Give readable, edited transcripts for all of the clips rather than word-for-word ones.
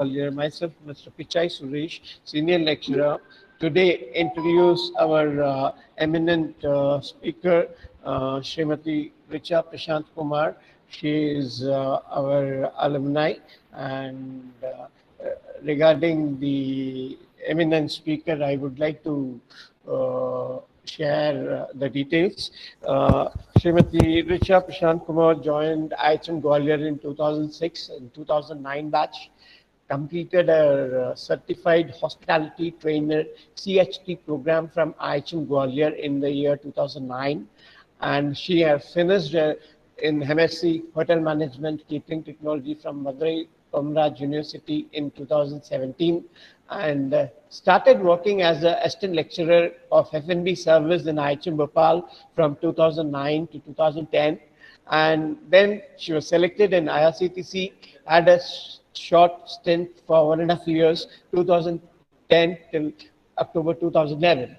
Gwalior, myself, Mr. Pichai Suresh, Senior Lecturer, today introduce our eminent speaker, Srimati Richa Prashant Kumar. She is our alumni, and regarding the eminent speaker, I would like to share the details. Srimati Richa Prashant Kumar joined IHM Gwalior in 2006 and 2009 batch, completed a certified hospitality trainer CHT program from IHM Gwalior in the year 2009, and she has finished in MSc Hotel Management Catering Technology from Madurai Kamraj University in 2017, and started working as an assistant lecturer of F&B service in IHM Bhopal from 2009 to 2010, and then she was selected in IRCTC, had a short stint for 1.5 years, 2010 till October 2011.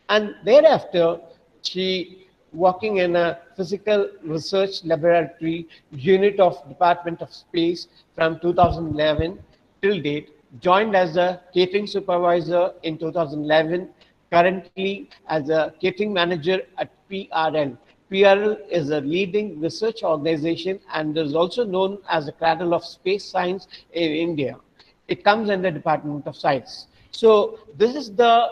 And thereafter, she working in a physical research laboratory unit of Department of Space from 2011 till date, joined as a catering supervisor in 2011, currently as a catering manager at PRL. PRL is a leading research organization and is also known as the cradle of space science in India. It comes under Department of Science. So this is the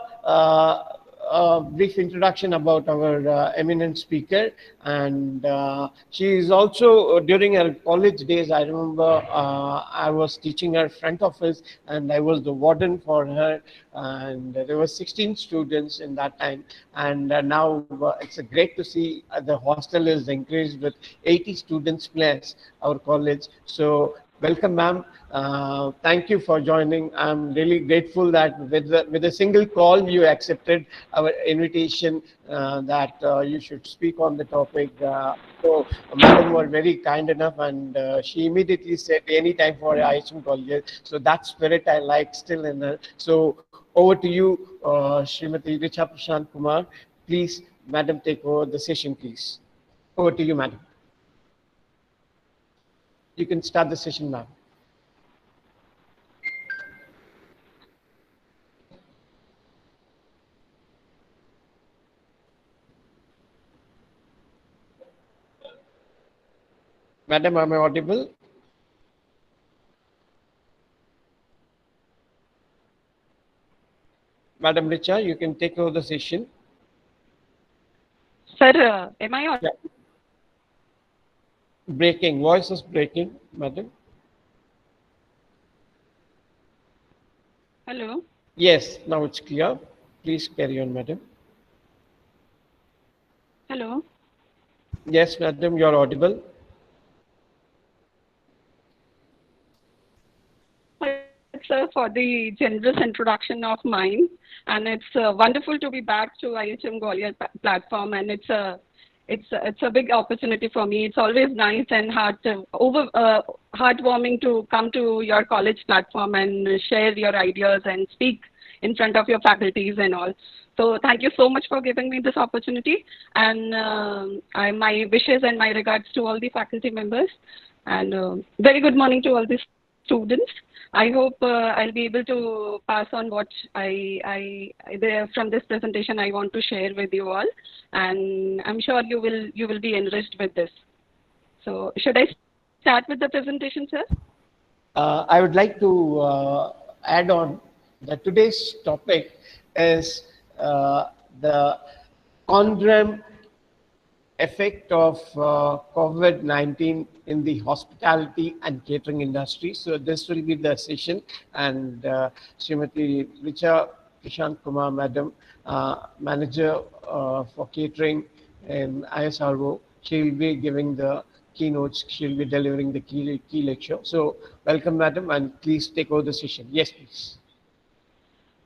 brief introduction about our eminent speaker, and she is also during her college days. I remember I was teaching her front office, and I was the warden for her, and there were 16 students in that time, and now it's great to see the hostel is increased with 80 students plus our college. So welcome, ma'am. Thank you for joining. I'm really grateful that with a single call you accepted our invitation that you should speak on the topic. Madam was very kind enough, and she immediately said any time for IHM College. So that spirit I like still in her. So over to you, Srimati Richa Prashant Kumar. Please, madam, take over the session, please. Over to you, madam. You can start the session now. Madam, am I audible? Madam Richa, you can take over the session. Sir, am I on? Yeah. Breaking, voice is breaking, madam. Hello? Yes, now it's clear. Please carry on, madam. Hello? Yes, madam, you're audible. Sir, for the generous introduction of mine, and it's wonderful to be back to IHM Gwalior platform, and it's a big opportunity for me. It's always nice and heartwarming to come to your college platform and share your ideas and speak in front of your faculties and all. So thank you so much for giving me this opportunity, and my wishes and my regards to all the faculty members, and very good morning to all the students. I hope I'll be able to pass on what from this presentation I want to share with you all, and I'm sure you will be enriched with this. So should I start with the presentation, sir? I would like to add on that today's topic is the condom effect of COVID-19 in the hospitality and catering industry. So this will be the session, and Srimati Richa Prashant Kumar, madam, manager for catering in ISRO, she will be giving the keynotes. She will be delivering the key lecture. So welcome, madam, and please take over the session. Yes, please.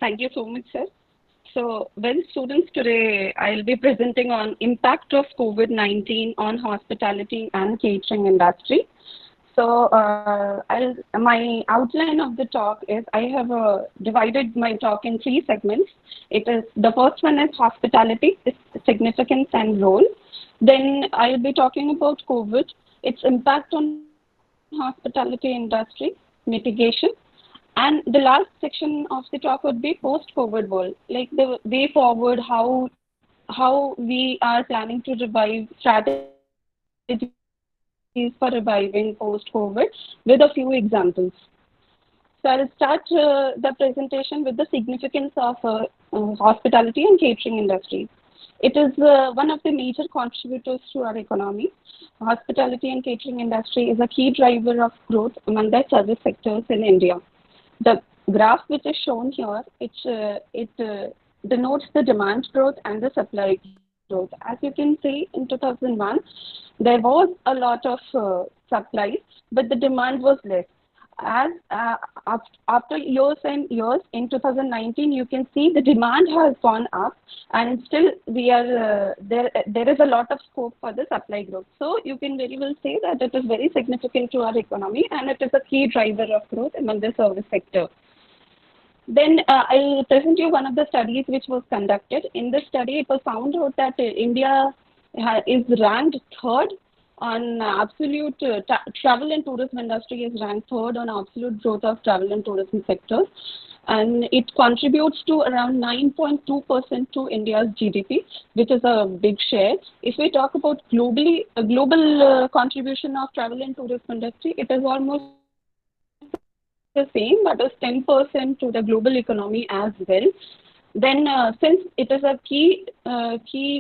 Thank you so much, sir. So, well, students, today I'll be presenting on impact of COVID-19 on hospitality and catering industry. So, my outline of the talk is I have divided my talk in 3 segments. The first one is hospitality, its significance and role. Then I'll be talking about COVID, its impact on hospitality industry, mitigation, And the last section of the talk would be post-COVID world, like the way forward, how we are planning to revive strategies for reviving post-COVID with a few examples. So I'll start the presentation with the significance of hospitality and catering industry. It is one of the major contributors to our economy. Hospitality and catering industry is a key driver of growth among the service sectors in India. The graph which is shown here, it denotes the demand growth and the supply growth. As you can see, in 2001, there was a lot of supply, but the demand was less. As after years and years, in 2019, you can see the demand has gone up, and still we are there is a lot of scope for the supply growth. So you can very well say that it is very significant to our economy, and it is a key driver of growth among the service sector. Then I'll present you one of the studies which was conducted. In this study, it was found out that India is ranked third on absolute travel and tourism industry is ranked third on absolute growth of travel and tourism sectors, and it contributes to around 9.2% to India's GDP, which is a big share. If we talk about globally, a global contribution of travel and tourism industry, it is almost the same, that is 10% to the global economy as well. Then, since it is a key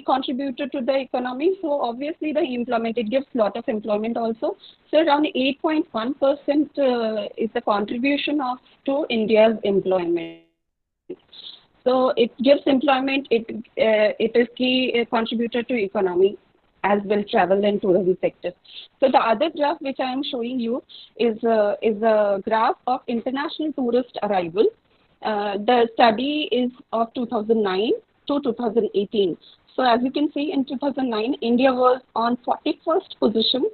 contributor to the economy, so obviously the employment, it gives lot of employment also. So around 8.1% is the contribution of to India's employment. So it gives employment. It is key contributor to economy as well, travel and tourism sector. So the other graph which I am showing you is a graph of international tourist arrival. The study is of 2009 to 2018. So as you can see, in 2009, India was on 41st position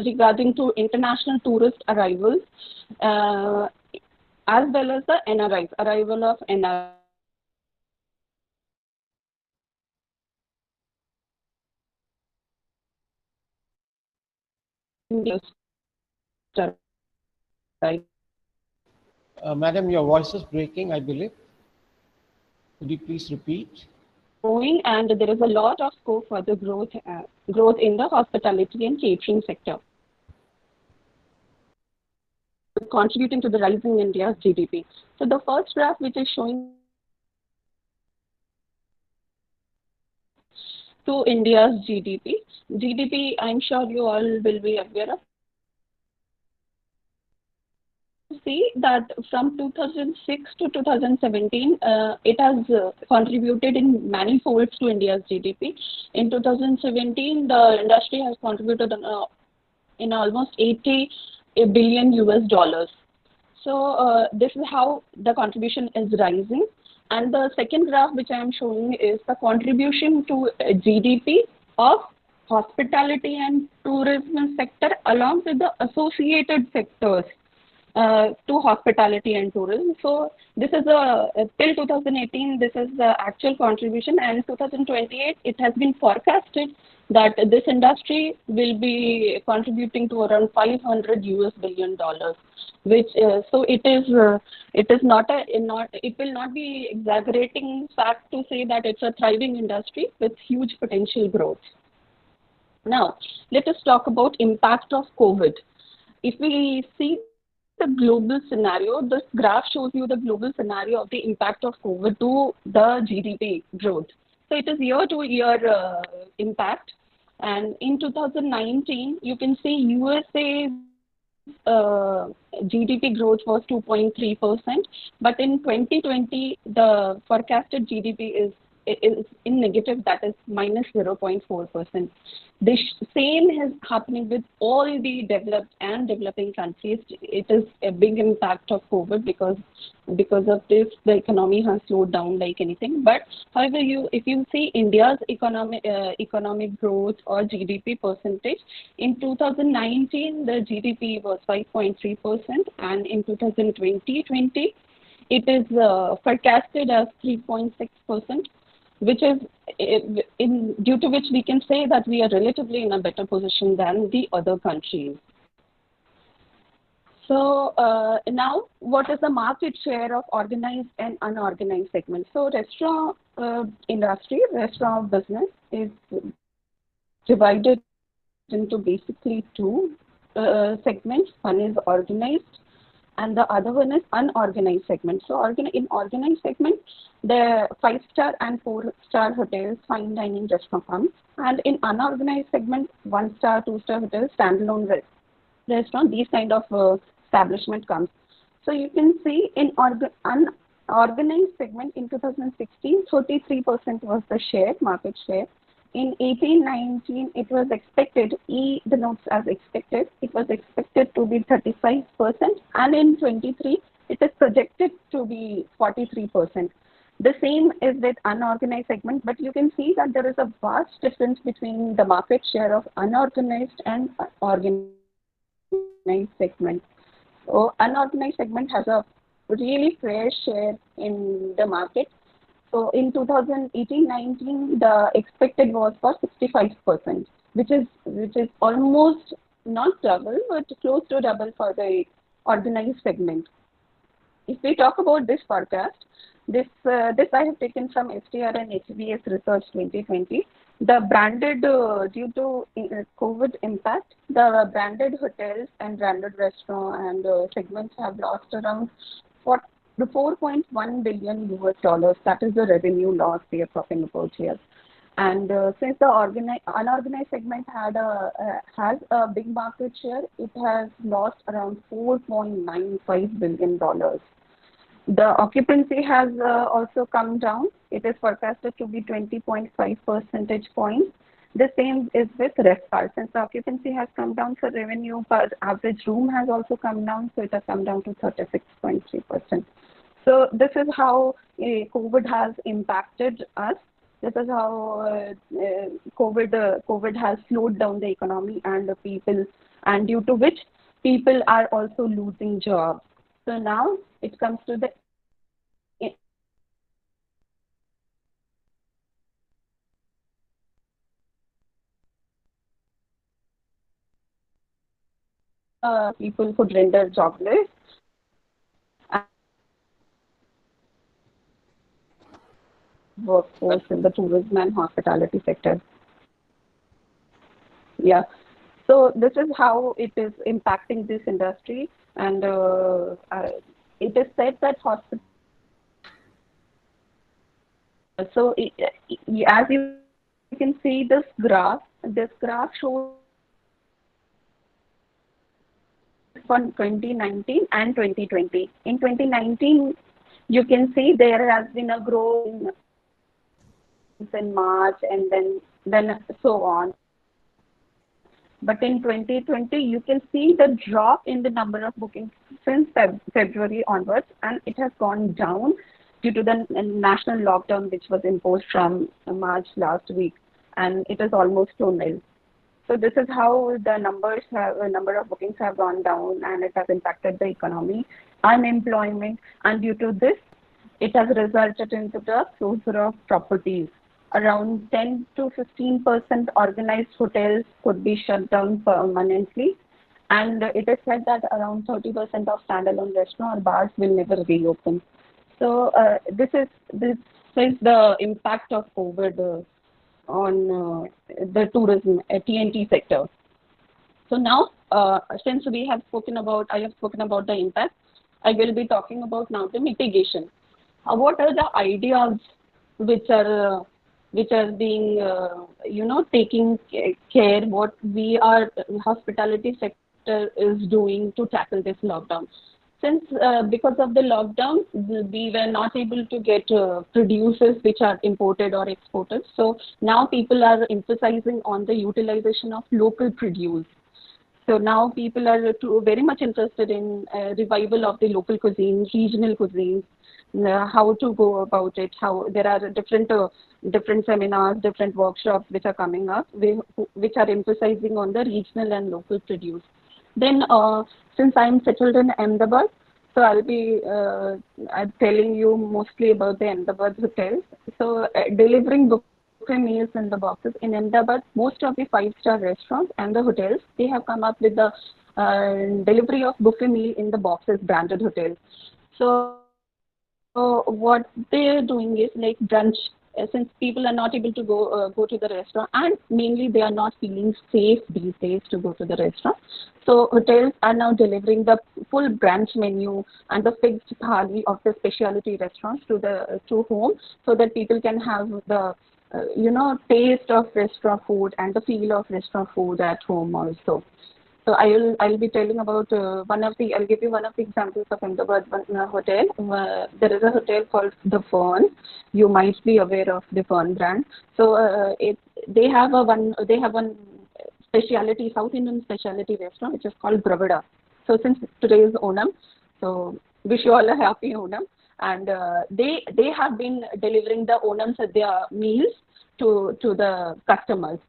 regarding to international tourist arrivals, as well as the NRIs, arrival of NRIs. Madam, your voice is breaking, I believe. Could you please repeat? Growing, and there is a lot of scope for the growth in the hospitality and catering sector, contributing to the rising India's GDP. So the first graph which is showing to India's GDP. GDP, I'm sure you all will be aware of. See that from 2006 to 2017, it has contributed in many folds to India's GDP. In 2017, the industry has contributed in almost 80 billion US dollars. So this is how the contribution is rising. And the second graph which I am showing is the contribution to GDP of hospitality and tourism sector along with the associated sectors to hospitality and tourism. So this is till 2018, this is the actual contribution, and 2028 it has been forecasted that this industry will be contributing to around 500 US billion dollars, which so it is not it will not be exaggerating fact to say that it's a thriving industry with huge potential growth. Now let us talk about impact of COVID. If we see the global scenario, this graph shows you the global scenario of the impact of COVID to the GDP growth. So it is year-to-year impact. And in 2019, you can see USA's GDP growth was 2.3%, but in 2020, the forecasted GDP is in negative, that is minus 0.4%. This same is happening with all the developed and developing countries. It is a big impact of COVID because of this, the economy has slowed down like anything. But however, if you see India's economic growth or GDP percentage, in 2019 the GDP was 5.3%, and in 2020 it is forecasted as 3.6%, which is due to which we can say that we are relatively in a better position than the other countries. So now, what is the market share of organized and unorganized segments? So restaurant industry, restaurant business is divided into basically two segments. One is organized and the other one is unorganized segment. So in organized segment, the 5-star and 4-star hotels, fine dining restaurant comes. And in unorganized segment, 1-star, 2-star hotels, standalone restaurant, these kind of establishment comes. So you can see in unorganized segment in 2016, 33% was the share, market share. In 18-19, it was expected, the notes as expected, it was expected to be 35%, and in 23, it is projected to be 43%. The same is with unorganized segment, but you can see that there is a vast difference between the market share of unorganized and organized segment. So unorganized segment has a really fair share in the market. So in 2018-19, the expected was for 65%, which is almost not double, but close to double for the organized segment. If we talk about this forecast, this I have taken from STR and HBS Research 2020. The branded, due to COVID impact, the branded hotels and branded restaurant and segments have lost around the 4.1 billion US dollars. That is the revenue loss we are talking about here. And since the unorganized segment has a big market share, it has lost around $4.95 billion. The occupancy has also come down. It is forecasted to be 20.5 percentage points. The same is with RevPAR. Since the occupancy has come down, so revenue per average room has also come down, so it has come down to 36.3%. So this is how COVID has impacted us. This is how COVID has slowed down the economy and the people, and due to which people are also losing jobs. So now it comes to the people could render jobless. Workforce in the tourism and hospitality sector. Yeah. So this is how it is impacting this industry, and it is said that hospital. So as you can see this graph shows for 2019 and 2020. In 2019, you can see there has been a growth in March and then so on. But in 2020, you can see the drop in the number of bookings since February onwards, and it has gone down due to the national lockdown which was imposed from March last week, and it is almost to nil. So this is how the number of bookings have gone down, and it has impacted the economy, unemployment, and due to this, it has resulted into the closure of properties. Around 10 to 15% organized hotels could be shut down permanently, and it is said that around 30% of standalone restaurants or bars will never reopen. So this is the impact of COVID on the tourism TNT sector. So now, since I have spoken about the impact, I will be talking about now the mitigation. What are the ideas which are being taking care what hospitality sector is doing to tackle this lockdown? Since because of the lockdown, we were not able to get producers which are imported or exported. So now people are emphasizing on the utilization of local produce. So now people are very much interested in revival of the local cuisine, regional cuisines, how to go about it, how there are different seminars, different workshops which are coming up, which are emphasizing on the regional and local produce. Then, since I'm settled in Ahmedabad, so I'll be I'm telling you mostly about the Ahmedabad hotels. So, delivering buffet meals in the boxes in Ahmedabad, most of the 5-star restaurants and the hotels, they have come up with the delivery of buffet meal in the boxes branded hotel. So what they're doing is like brunch, since people are not able to go to the restaurant, and mainly they are not feeling safe these days to go to the restaurant. So hotels are now delivering the full brunch menu and the fixed thali of the specialty restaurants to home, so that people can have the taste of restaurant food and the feel of restaurant food at home also. So I'll be telling about I'll give you one of the examples of Ahmedabad hotel. There is a hotel called The Fern. You might be aware of the Fern brand. So they have one specialty South Indian specialty restaurant which is called Bravada. So since today is Onam, so wish you all a happy Onam. And they have been delivering the Onam Sadhya meals to the customers.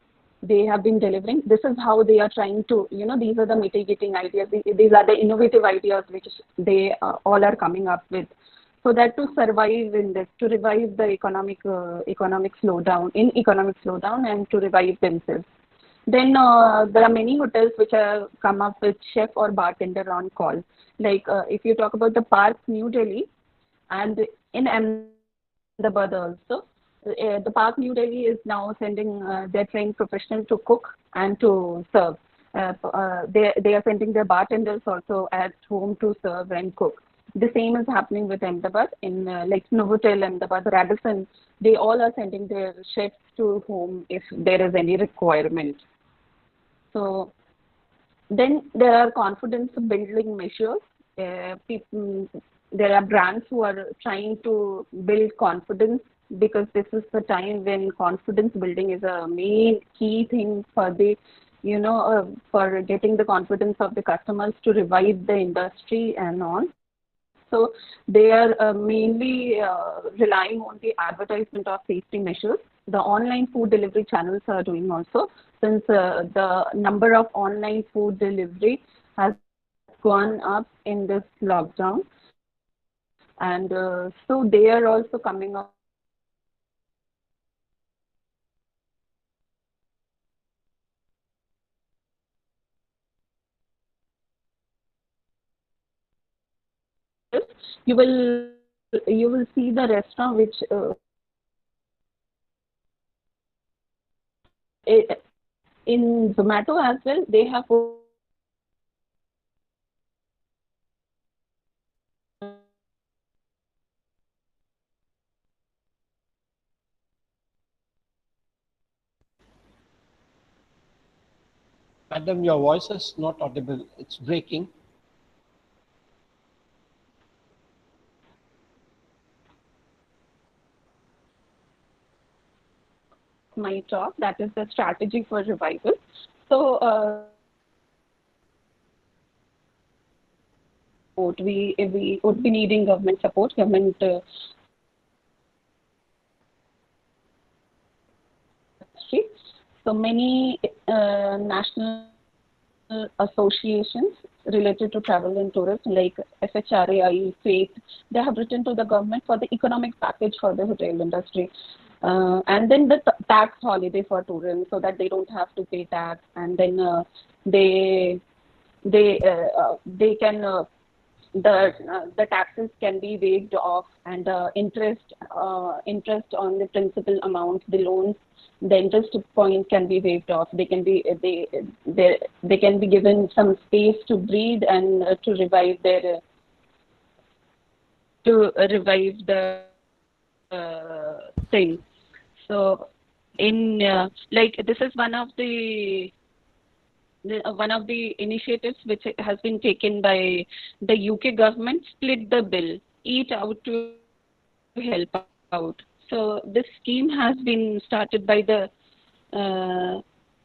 They have been delivering. This is how they are trying to, these are the mitigating ideas. These are the innovative ideas which they all are coming up with, so that to survive in this, to revive the economic slowdown, and to revive themselves. Then there are many hotels which have come up with chef or bartender on call. Like if you talk about the Park New Delhi, and in Ahmedabad also, the Park New Delhi is now sending their trained professionals to cook and to serve. They are sending their bartenders also at home to serve and cook. The same is happening with Ahmedabad in like Novotel Ahmedabad, Radisson. They all are sending their chefs to home if there is any requirement. So then there are confidence building measures. There are brands who are trying to build confidence, because this is the time when confidence building is a main key thing for for getting the confidence of the customers to revive the industry and on. So they are mainly relying on the advertisement of safety measures. The online food delivery channels are doing also, since the number of online food delivery has gone up in this lockdown. And so they are also coming up you will you will see the restaurant which in Zomato as well, they have Madam, your voice is not audible. It's breaking. my talk, that is the strategy for revival. So we would be needing government support, government so many national associations related to travel and tourism like FHRAI, FAITH, they have written to the government for the economic package for the hotel industry. And then the tax holiday for tourism, so that they don't have to pay tax, and then they can the taxes can be waived off, and interest on the principal amount, the loans, the interest point can be waived off. They can be they can be given some space to breathe, and to revive their to revive the thing. So in like this is one of the initiatives which has been taken by the UK government, split the bill, eat out to help out. So this scheme has been started by the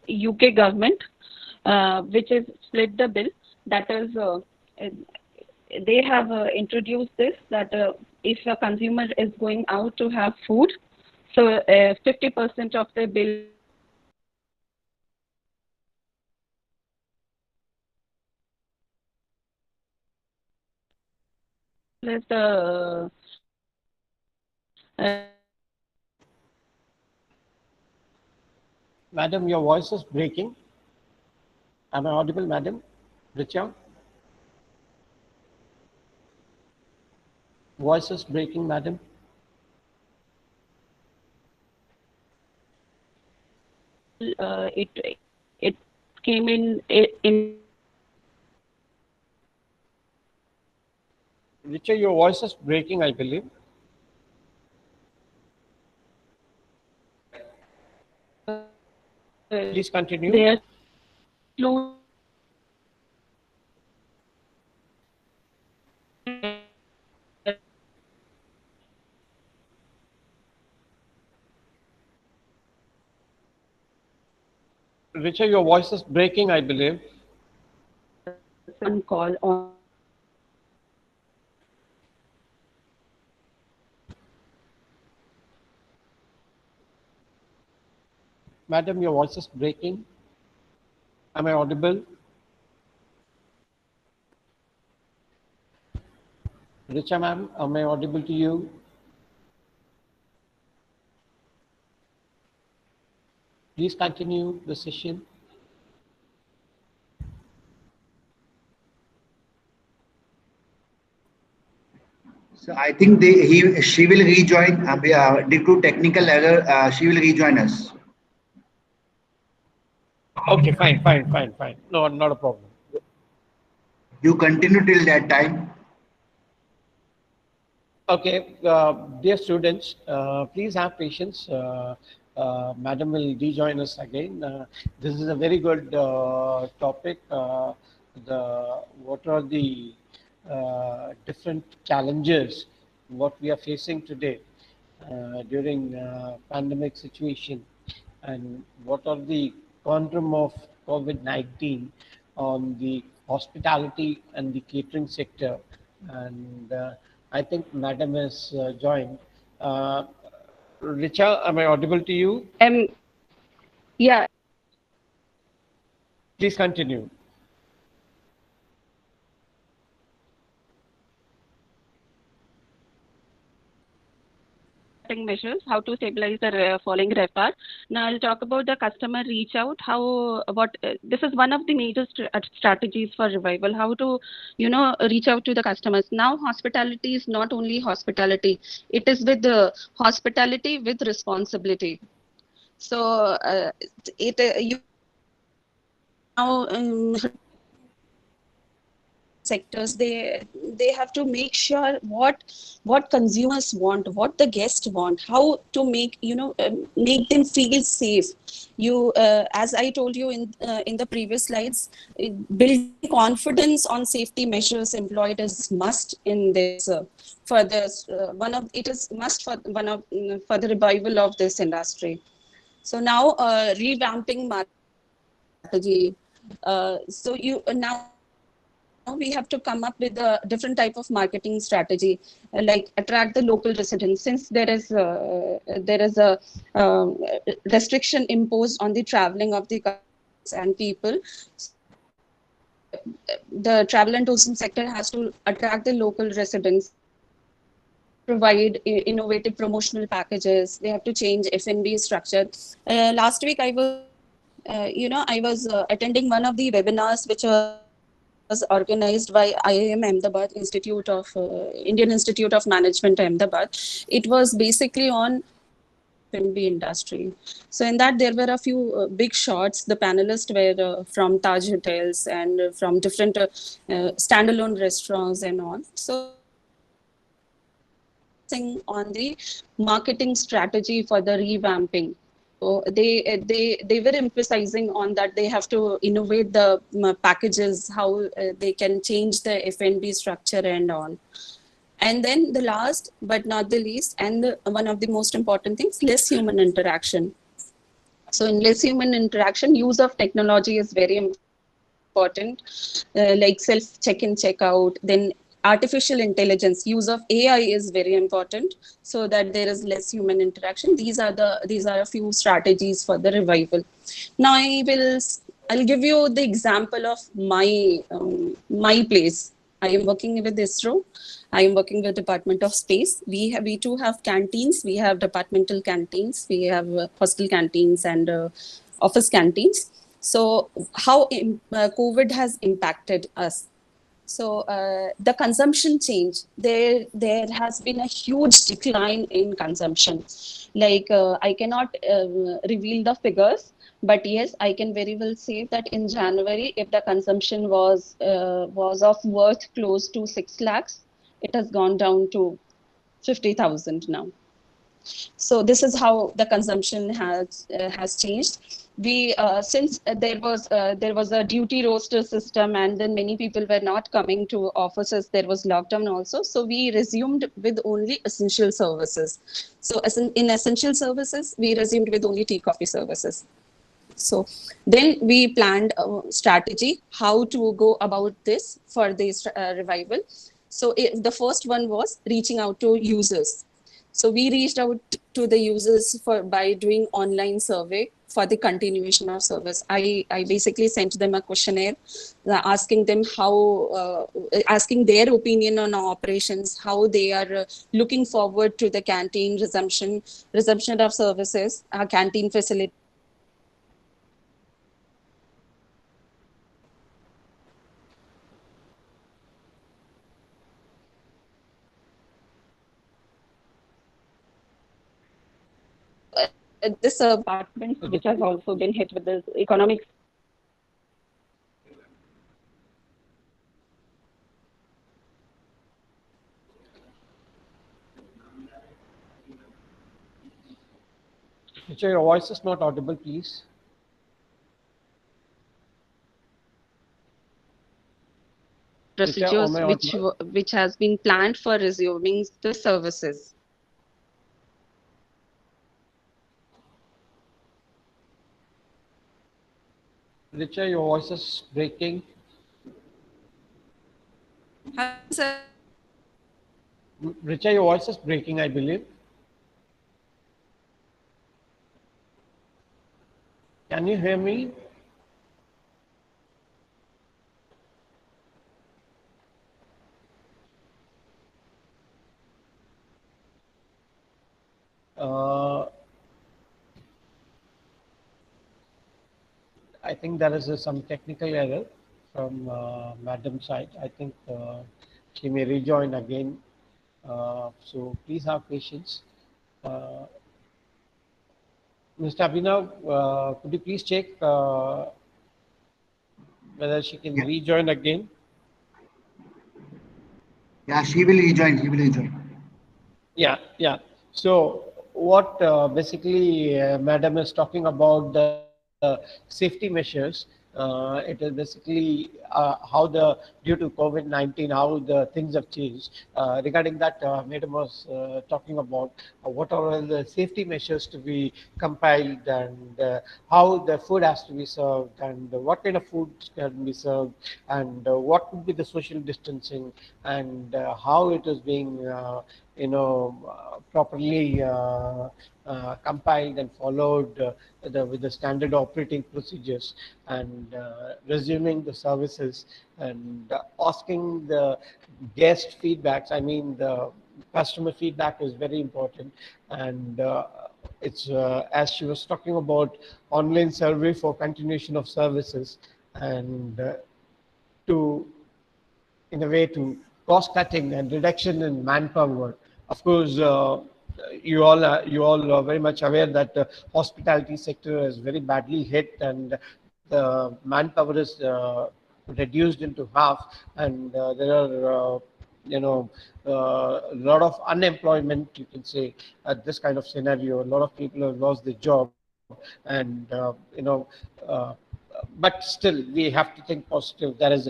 UK government, which is split the bill. That is, they have introduced this, that if a consumer is going out to have food, so 50% of the bill is the Madam, your voice is breaking. Am I audible, madam? Richa? Voice is breaking, madam. It came in. Richa, your voice is breaking, I believe. Please continue. They are slow. Richa, your voice is breaking, I believe. Some call on. Madam, your voice is breaking. Am I audible? Richa ma'am, am I audible to you? Please continue the session. So I think she will rejoin due to technical error. She will rejoin us. Okay, fine. No, not a problem. You continue till that time. Okay, dear students, please have patience. Madam will rejoin us again. This is a very good topic. What are the different challenges what we are facing today during pandemic situation, and what are the quantum of COVID-19 on the hospitality and the catering sector. And I think Madam has joined. Uh, Richa, am I audible to you? Yeah. Please continue. Measures, how to stabilize the falling RevPAR. Now I'll talk about the customer reach out. This is one of the major strategies for revival. How to, reach out to the customers. Now hospitality is not only hospitality; it is with the hospitality with responsibility. So you now sectors, they have to make sure what consumers want, what the guests want, how to make them feel safe. As I told you in the previous slides, building confidence on safety measures employed is must in this for this one of it is must for one of for the revival of this industry. So now revamping strategy. So you now we have to come up with a different type of marketing strategy, like attract the local residents. Since there is a restriction imposed on the traveling of the customers and people, the travel and tourism sector has to attract the local residents, provide innovative promotional packages. They have to change F&B structure. Last week I was attending one of the webinars which was organized by IIM Ahmedabad Indian Institute of Management Ahmedabad. It was basically on F&B industry. So in that there were a few big shots. The panelists were from Taj Hotels and from different standalone restaurants and all. So on the marketing strategy for the revamping. So they were emphasizing on that they have to innovate the packages, how they can change the F&B structure and all. And then the last but not the least, and one of the most important things, less human interaction. So in less human interaction, use of technology is very important, like self check-in, check-out. Then artificial intelligence, use of AI is very important, so that there is less human interaction. These are a few strategies for the revival. Now I'll give you the example of my place. I am working with ISRO. I am working with Department of Space. We too have canteens. We have departmental canteens. We have hostel canteens and office canteens. So how COVID has impacted us. So the consumption change, there has been a huge decline in consumption. Like I cannot reveal the figures, but yes, I can very well say that in January, if the consumption was of worth close to 6 lakhs, it has gone down to 50,000 now. So this is how the consumption has changed. We since there was a duty roster system, and then many people were not coming to offices. There was lockdown also, so we resumed with only essential services. So as in essential services, we resumed with only tea coffee services. So then we planned a strategy how to go about this for this revival. So the first one was reaching out to users. So we reached out to the users by doing online survey for the continuation of service. I basically sent them a questionnaire asking them asking their opinion on our operations, how they are looking forward to the canteen resumption of services, our canteen facility. This Departments which has also been hit with this economic. Richa, your voice is not audible, please. procedures Richa, am I audible? which has been planned for resuming the services. Richa, your voice is breaking. Sir. Richa, your voice is breaking, I believe. Can you hear me? Uh, I think there is some technical error from Madam's side. I think she may rejoin again. So please have patience. Uh, Mr. Abhinav, could you please check whether she can Yeah, rejoin again? yeah, she will rejoin. He will rejoin. Yeah, yeah. So what basically Madam is talking about the safety measures. It is basically how the due to COVID-19 how the things have changed. Regarding that, Madam was talking about what are the safety measures to be compiled and how the food has to be served and what kind of food can be served and what would be the social distancing and how it is being properly compiled and followed with the standard operating procedures and resuming the services and asking the guest feedbacks. I mean, the customer feedback is very important and it's as she was talking about online survey for continuation of services and to in a way to cost cutting and reduction in manpower. Of course, you all are very much aware that the hospitality sector is very badly hit and the manpower is reduced into half, and there are a lot of unemployment, you can say, at this kind of scenario. A lot of people have lost their job, and uh, but still we have to think positive. There is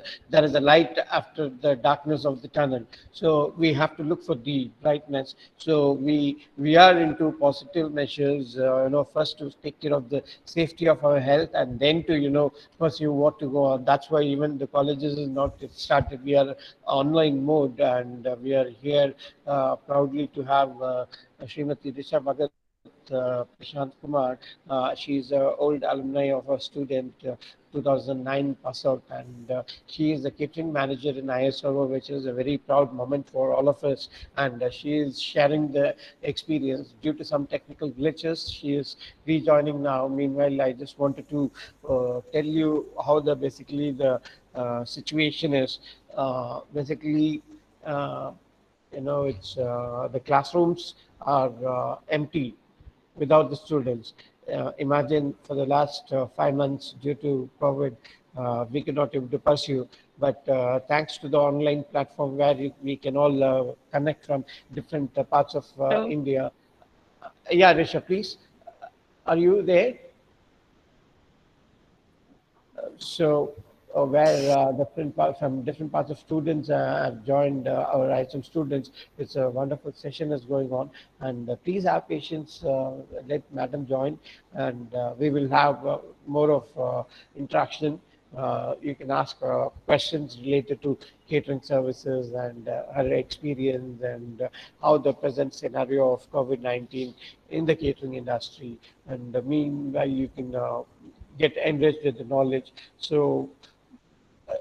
a light after the darkness of the tunnel, so we have to look for the brightness. So we are into positive measures, first to take care of the safety of our health and then to pursue what to go on. That's why even the colleges is not yet started. We are online mode, and we are here proudly to have Srimati Risha Bhagat Prashant Kumar. She's an old alumni of a student, 2009 pass out, and she is the catering manager in ISRO, which is a very proud moment for all of us. And she is sharing the experience. Due to some technical glitches, she is rejoining now. Meanwhile, I just wanted to tell you how the basically the situation is. Basically, uh, it's the classrooms are empty without the students. Imagine for the last 5 months due to COVID, we could not able to pursue. But thanks to the online platform where we can all connect from different parts of So, India. Yeah, Risha, please. Are you there? So where from different parts of students have joined our ISM students. It's a wonderful session is going on, and please have patience. Let Madam join, and we will have more of interaction. You can ask questions related to catering services and her experience and how the present scenario of COVID-19 in the catering industry. And meanwhile, you can get enriched with the knowledge. So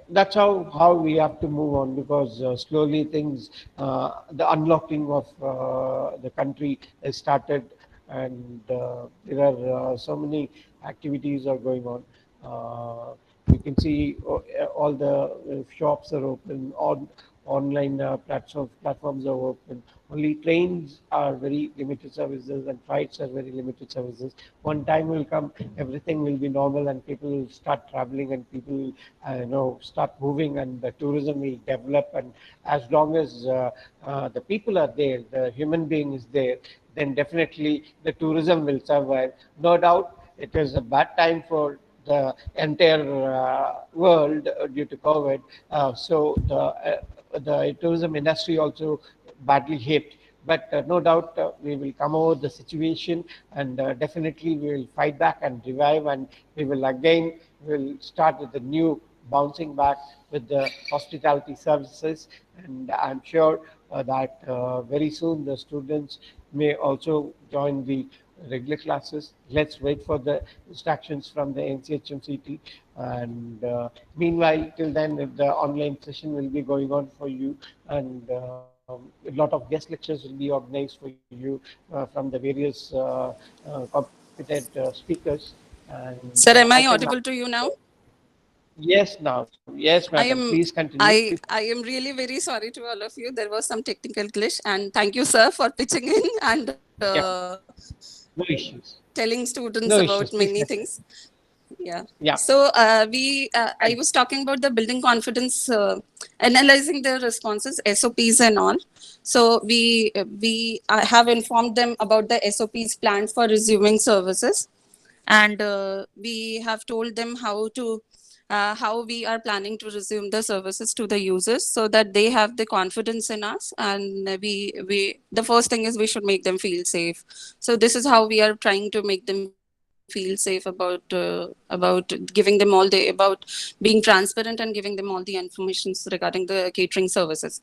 that's how we have to move on, because slowly things, the unlocking of the country has started, and there are so many activities are going on. You can see all the shops are open, online platforms are open. Only trains are very limited services and flights are very limited services. One time will come, everything will be normal and people will start traveling and people start moving and the tourism will develop. And as long as the people are there, the human being is there, then definitely the tourism will survive. No doubt, it is a bad time for the entire world due to COVID. So the tourism industry also badly hit. But no doubt we will come over the situation, and definitely we will fight back and revive, and we will again will start with the new bouncing back with the hospitality services. And I'm sure that very soon the students may also join the regular classes. Let's wait for the instructions from the NCHMCT. And meanwhile, till then, the online session will be going on for you, and a lot of guest lectures will be organized for you from the various competent speakers. And Sir, am I I can now. audible to you now? Yes, now. Yes, I madam. am Please continue. I am really very sorry to all of you. There was some technical glitch, and thank you, sir, for pitching in and Yeah, no issues. telling students No about issues. Please many continue. things. Yeah. Yeah. So I was talking about the building confidence, analyzing their responses, SOPs and all. So we have informed them about the SOPs planned for resuming services, and we have told them how we are planning to resume the services to the users so that they have the confidence in us. And we the first thing is we should make them feel safe. So this is how we are trying to make them feel safe about giving them all the about being transparent and giving them all the informations regarding the catering services.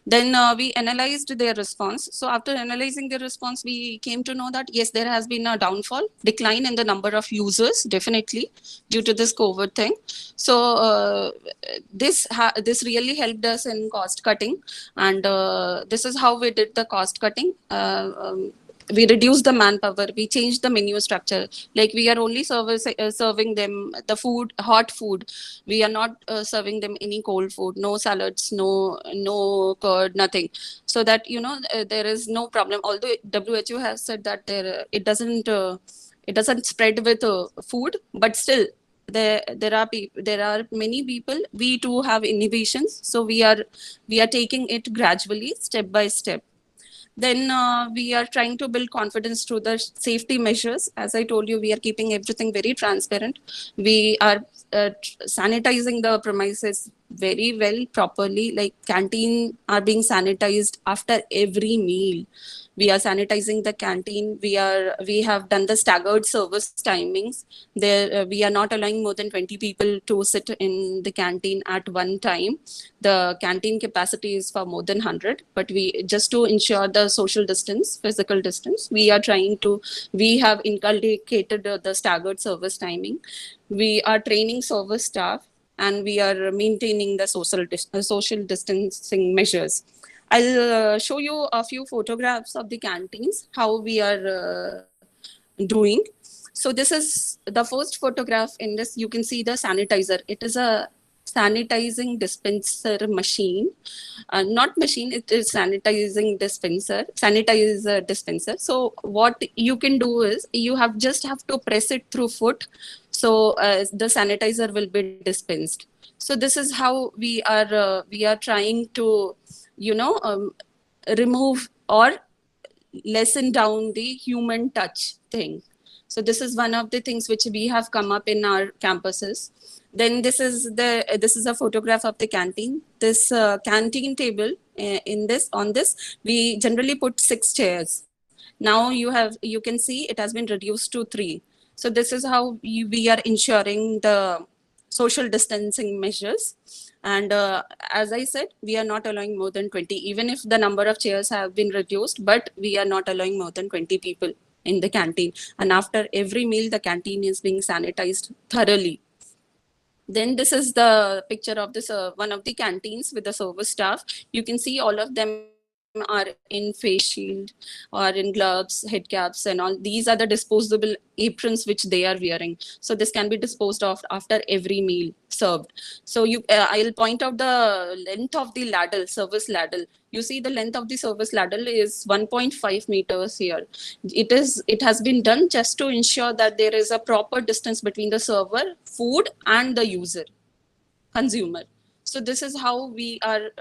Then we analyzed their response. So after analyzing their response, we came to know that yes, there has been a decline in the number of users, definitely due to this COVID thing. So this really helped us in cost cutting, and this is how we did the cost cutting. We reduced the manpower, we changed the menu structure. Like we are only serving them the food, hot food. We are not serving them any cold food, no salads, no curd, nothing. So that there is no problem. Although WHO has said that it doesn't spread with food, but still there are many people, we too have inhibitions. So we are taking it gradually, step by step. Then we are trying to build confidence through the safety measures. As I told you, we are keeping everything very transparent. We are sanitizing the premises very well properly. Like canteen are being sanitized after every meal. We are sanitizing the canteen. We have done the staggered service timings. There we are not allowing more than 20 people to sit in the canteen at one time. The canteen capacity is for more than 100, but we just to ensure the social distance, physical distance, we have inculcated the staggered service timing. We are training service staff, and we are maintaining the social distancing measures. I'll show you a few photographs of the canteens, how we are doing. So this is the first photograph. In this, you can see the sanitizer. It is a sanitizing dispenser machine. Not machine, it is sanitizer dispenser. So what you can do is you just have to press it through foot. So the sanitizer will be dispensed. So this is how we are trying to, remove or lessen down the human touch thing. So this is one of the things which we have come up in our campuses. Then this is a photograph of the canteen. This canteen table, on this we generally put 6 chairs. Now you can see it has been reduced to 3. So this is how we are ensuring the social distancing measures. And as I said, we are not allowing more than 20, even if the number of chairs have been reduced, but we are not allowing more than 20 people in the canteen. And after every meal, the canteen is being sanitized thoroughly. Then this is the picture of this one of the canteens with the service staff. You can see all of them are in face shield or in gloves, head caps and all. These are the disposable aprons which they are wearing. So this can be disposed of after every meal served. So I'll point out the length of the ladle, service ladle. You see the length of the service ladle is 1.5 meters here. It has been done just to ensure that there is a proper distance between the server, food and the user, consumer. So this is how we are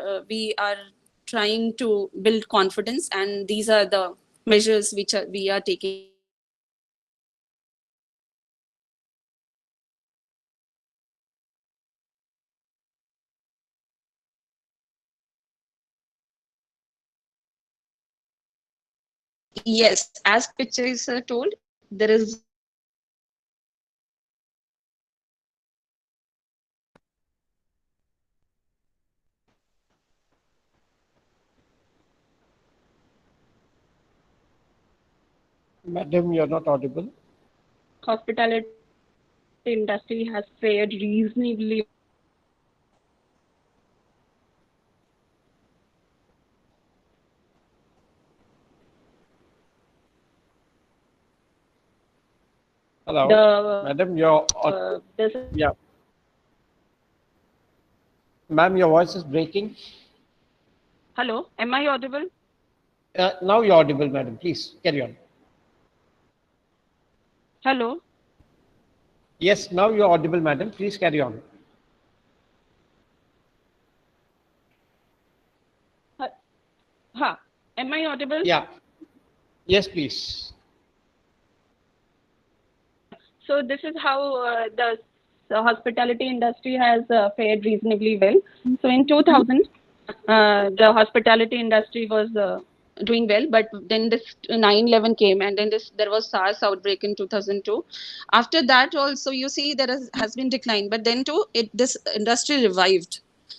trying to build confidence, and these are the measures which we are taking. Yes, as picture is told, there is Madam, you're not audible. Hospitality industry has fared reasonably. Hello, The madam, yeah, ma'am, your voice is breaking. Hello, am I audible? Now you're audible, madam. Please carry on. Hello. Yes, now you're audible, madam. Please carry on. Am I audible? Yeah. Yes, please. So this is how the hospitality industry has fared reasonably well. So in 2000, the hospitality industry was doing well, but then this 9/11 came, and then there was SARS outbreak in 2002. After that, also you see there has been decline, but then too this industry revived.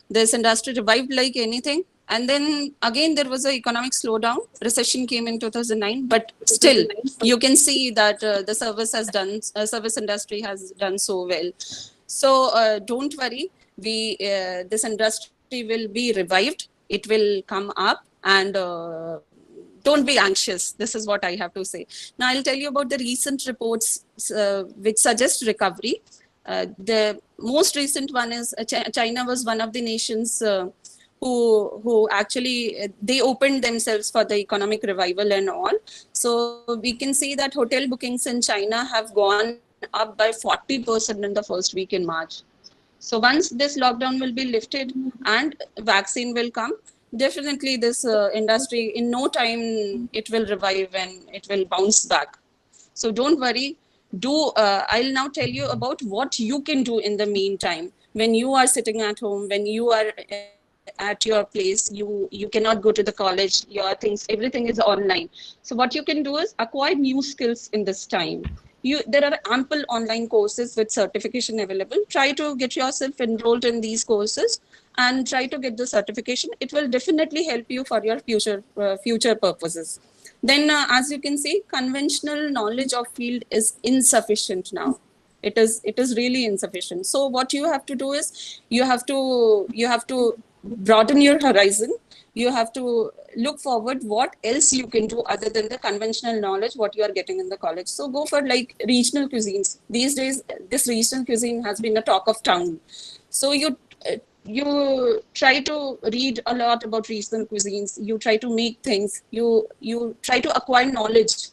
This industry revived like anything. And then again, there was an economic slowdown. Recession came in 2009, but still, you can see that the service industry has done so well. So don't worry, this industry will be revived. It will come up, and don't be anxious. This is what I have to say. Now I'll tell you about the recent reports which suggest recovery. The most recent one is China was one of the nations who actually they opened themselves for the economic revival and all. So we can see that hotel bookings in China have gone up by 40% in the first week in March. So once this lockdown will be lifted and vaccine will come, definitely this industry in no time it will revive and it will bounce back. So don't worry. I'll now tell you about what you can do in the meantime. when you are sitting at home, when you are at your place, you cannot go to the college, your things, everything is online. So what you can do is acquire new skills in this time. There are ample online courses with certification available. Try to get yourself enrolled in these courses and try to get the certification. It will definitely help you for your future purposes. Then as you can see, conventional knowledge of field is insufficient now. It is really insufficient. So what you have to do is you have to broaden your horizon. You have to look forward what else you can do other than the conventional knowledge what you are getting in the college. So go for like regional cuisines. These days this regional cuisine has been a talk of town. So you try to read a lot about regional cuisines. You try to make things. You try to acquire knowledge,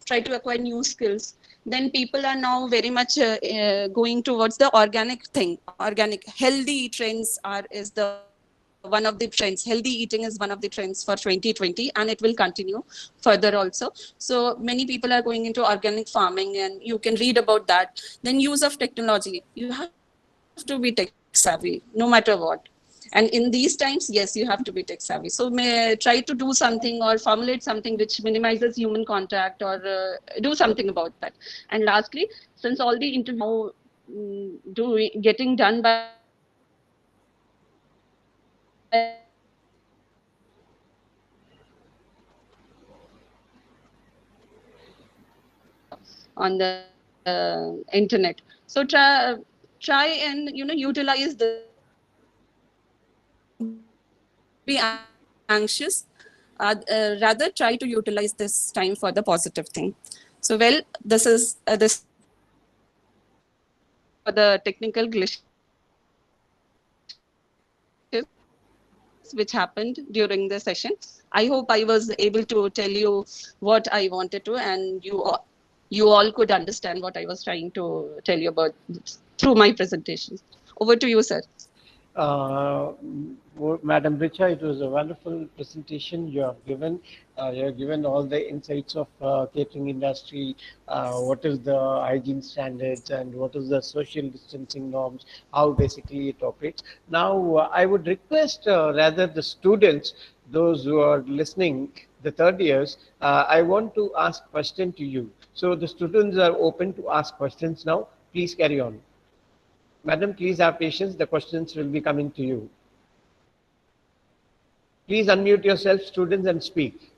try to acquire new skills. Then people are now very much going towards the organic thing. Organic healthy trends are is the one of the trends. Healthy eating is one of the trends for 2020, and it will continue further also. So many people are going into organic farming, and you can read about that. Then use of technology. You have to be tech savvy no matter what. And in these times, yes, you have to be tech savvy. So try to do something or formulate something which minimizes human contact, or do something about that. And lastly, since all the interview getting done by on the internet. So try and utilize this. Be anxious. Rather try to utilize this time for the positive thing. So well, this for the technical glitch which happened during the session. I hope I was able to tell you what I wanted to, and you all could understand what I was trying to tell you about through my presentation. Over to you, sir. Madam Richa, it was a wonderful presentation you have given. You have given all the insights of catering industry, what is the hygiene standards and what is the social distancing norms, how basically it operates. Now, I would request rather the students, those who are listening, the third years, I want to ask a question to you. So the students are open to ask questions now. Please carry on. Madam, please have patience. The questions will be coming to you. Please unmute yourself, students, and speak.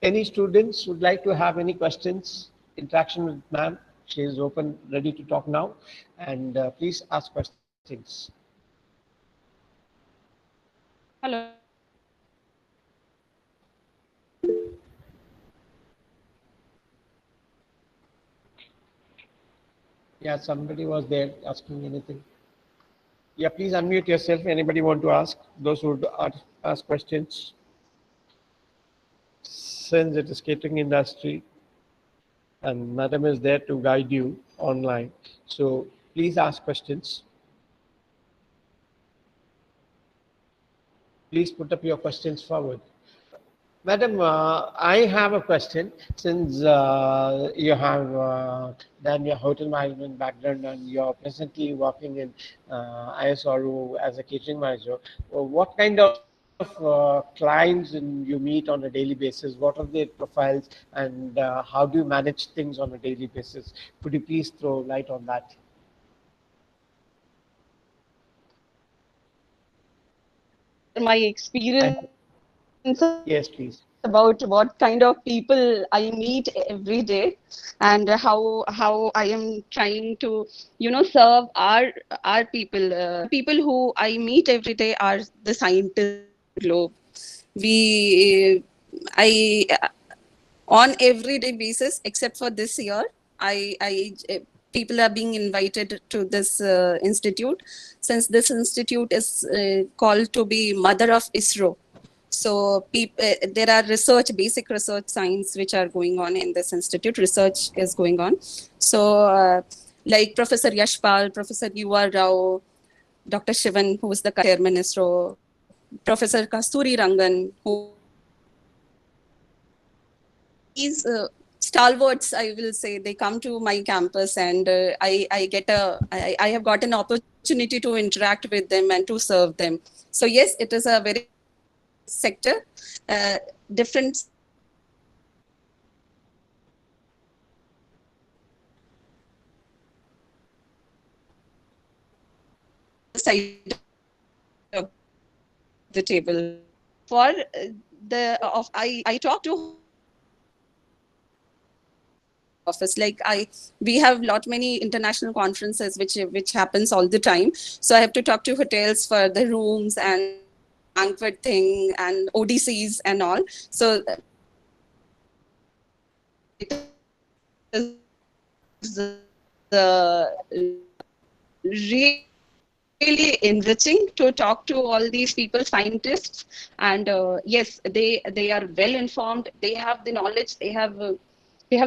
Any students would like to have any questions, interaction with ma'am? She is open, ready to talk now. And please ask questions. Hello. Yeah, somebody was there asking anything. Yeah, please unmute yourself. Anybody want to ask? Those who would ask questions. Since it is catering industry, and madam is there to guide you online. So please ask questions. Please put up your questions forward. Madam, I have a question. Since you have done your hotel management background and you're presently working in ISRO as a catering manager, what kind of clients you meet on a daily basis? What are their profiles, and how do you manage things on a daily basis? Could you please throw light on that? My experience Yes, please. about what kind of people I meet every day, and how I am trying to serve our people. People who I meet every day are the scientists globe. We I on everyday basis, except for this year, I people are being invited to this institute, since this institute is called to be mother of ISRO. So there are basic research science which are going on in this institute. Research is going on. So like Professor Yashpal, Professor UR Rao, Dr. Shivan, who is the chairman ISRO, Professor Kasturi Rangan, who is stalwarts, I will say. They come to my campus, and I have got an opportunity to interact with them and to serve them. So yes, it is a very sector, different side of the table. For I talk to office, like we have lot many international conferences which happens all the time, so I have to talk to hotels for the rooms and banquet thing and ODCs and all. So it is really enriching to talk to all these people, scientists, and yes, they are well informed, they have the knowledge, they have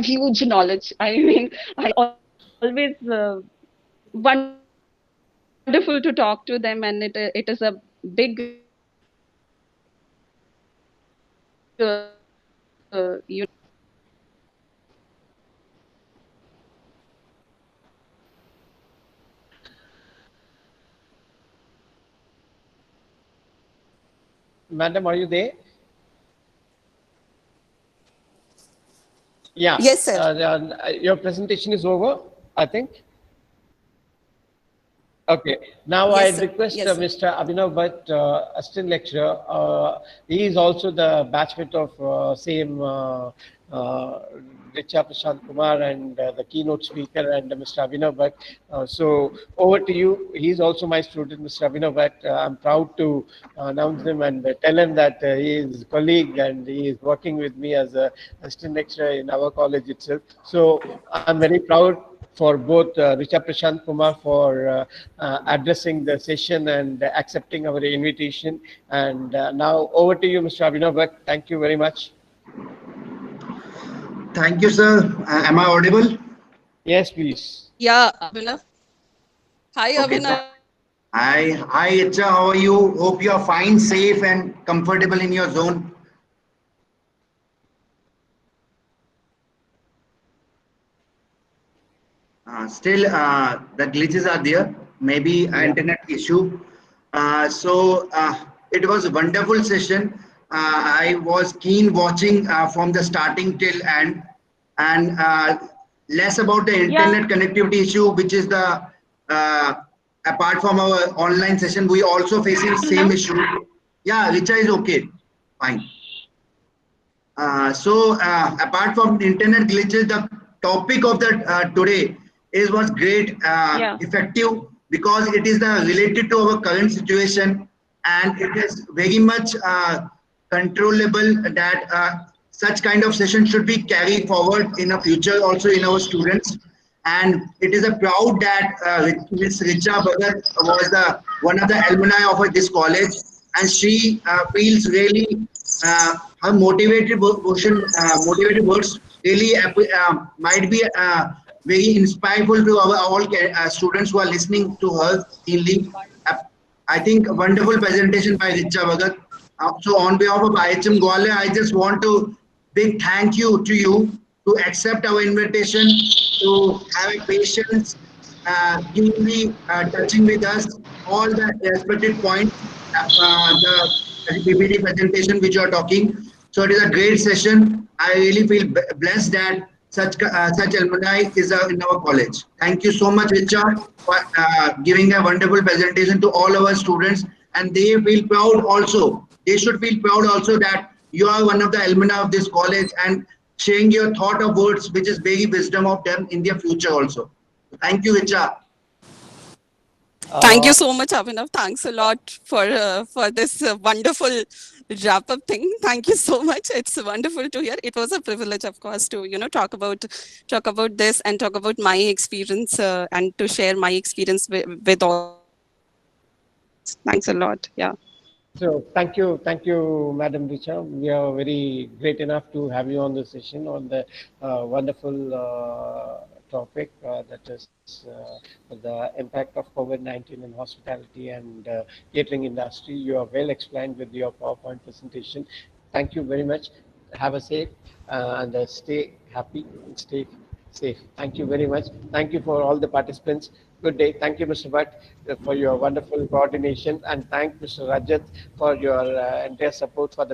huge knowledge. I mean, I always wonderful to talk to them, and it is a big you Madam, are you there? Yeah. Yes, sir. Your presentation is over, I think. Okay. Now Yes, I sir. request Yes, sir. Mr. Abhinav Bhatt, assistant lecturer. He is also the batchmate of same Richa Prashant Kumar and the keynote speaker and Mr. Abhinav Bhatt. So over to you. He is also my student, Mr. Abhinav Bhatt. I'm proud to announce him and tell him that he is a colleague and he is working with me as a assistant lecturer in our college itself. So I'm very proud for both Richa Prashant Kumar for addressing the session and accepting our invitation. And now over to you, Mr. Abhinav Bhatt. Thank you very much. Thank you, sir. Am I audible? Yes, please. Yeah, Abhinav. Hi, Okay. Abhinav. Hi, Richa. How are you? Hope you are fine, safe, and comfortable in your zone. Still, the glitches are there. Maybe an Yeah. internet issue. It was a wonderful session. I was keen watching from the starting till end, and less about the internet connectivity issue, which is the apart from our online session, we also facing same issue. Yeah, Richa is okay, fine. Apart from internet glitches, the topic of the today was great, effective, because it is related to our current situation, and it is very much controllable that such kind of session should be carried forward in the future also in our students. And it is a proud that Ms. Richa Bhagat was one of the alumni of this college, and she feels really her motivated words really might be very inspireful to our all students who are listening to her keenly. I think a wonderful presentation by Richa Bhagat. So on behalf of IHM Gwalior, I just want to big thank you to you to accept our invitation, to have a patience, keenly touching with us all the respected points, the PPT presentation which you are talking. So it is a great session. I really feel blessed that such alumni is in our college. Thank you so much, Richa, for giving a wonderful presentation to all our students, and they feel proud also. They should feel proud also that you are one of the alumni of this college and sharing your thought of words, which is very wisdom of them in their future also. Thank you, Richa. Thank you so much, Abhinav. Thanks a lot for this wonderful wrap up thing. Thank you so much. It's wonderful to hear. It was a privilege, of course, to talk about this and talk about my experience and to share my experience with all. Thanks a lot. Yeah. So thank you, Madam Richa. We are very great enough to have you on the session on the wonderful topic, that is the impact of COVID-19 in hospitality and catering industry. You are well explained with your PowerPoint presentation. Thank you very much. Have a safe and stay happy and stay safe. Thank you very much. Thank you for all the participants. Good day. Thank you, Mr. Bhatt, for your wonderful coordination, and thank Mr. Rajat for your entire support for the